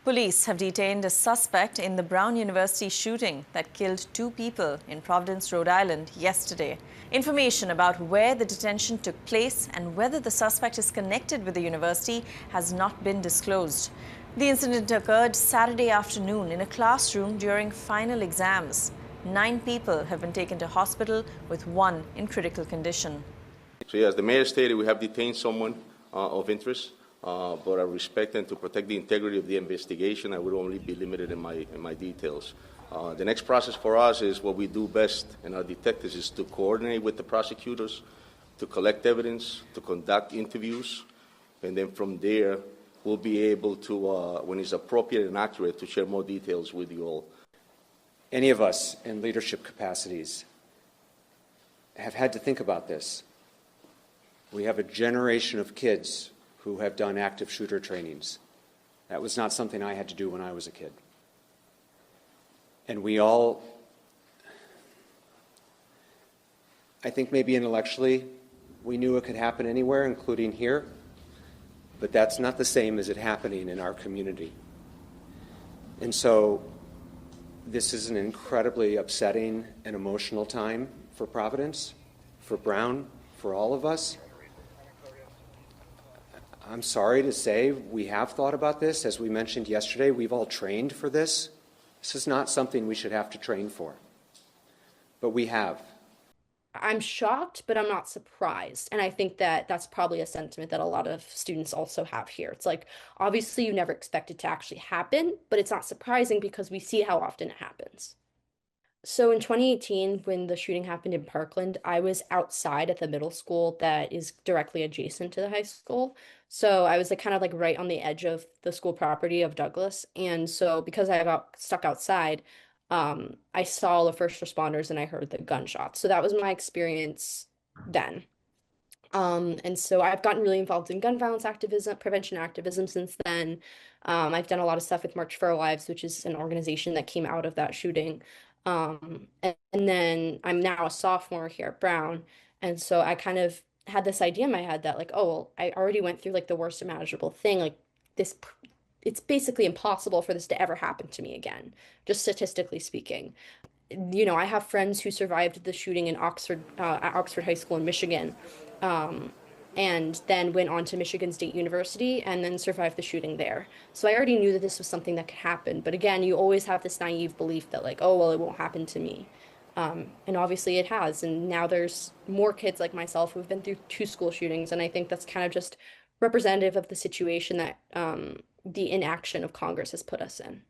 Police have detained a suspect in the Brown University shooting that killed 2 people in Providence, Rhode Island yesterday. Information about where the detention took place and whether the suspect is connected with the university has not been disclosed. The incident occurred Saturday afternoon in a classroom during final exams. 9 people have been taken to hospital, with 1 in critical condition. So yes, the mayor stated we have detained someone of interest. But I respect and to protect the integrity of the investigation, I would only be limited in my details. The next process for us is what we do best, and our detectives is to coordinate with the prosecutors, to collect evidence, to conduct interviews, and then from there we'll be able to, when it's appropriate and accurate, to share more details with you all. Any of us in leadership capacities have had to think about this. We have a generation of kids who have done active shooter trainings. That was not something I had to do when I was a kid. And we all, I think maybe intellectually, we knew it could happen anywhere, including here, but that's not the same as it happening in our community. And so this is an incredibly upsetting and emotional time for Providence, for Brown, for all of us. I'm sorry to say we have thought about this. As we mentioned yesterday, we've all trained for this. This is not something we should have to train for, but we have. I'm shocked, but I'm not surprised. And I think that that's probably a sentiment that a lot of students also have here. It's like, obviously you never expect it to actually happen, but it's not surprising because we see how often it happens. So in 2018, when the shooting happened in Parkland, I was outside at the middle school that is directly adjacent to the high school. So I was like kind of like right on the edge of the school property of Douglas. And so because I got stuck outside, I saw the first responders and I heard the gunshots. So that was my experience then. And so I've gotten really involved in gun violence activism, prevention activism since then. I've done a lot of stuff with March for Our Lives, which is an organization that came out of that shooting. And then I'm now a sophomore here at Brown. And so I kind of had this idea in my head that like, oh, well, I already went through like the worst imaginable thing. Like this, it's basically impossible for this to ever happen to me again, just statistically speaking. You know, I have friends who survived the shooting in Oxford, at Oxford High School in Michigan, and then went on to Michigan State University and then survived the shooting there. So I already knew that this was something that could happen. But again, you always have this naive belief that like, oh, well, it won't happen to me. And obviously it has. And now there's more kids like myself who've been through 2 school shootings. And I think that's kind of just representative of the situation that the inaction of Congress has put us in.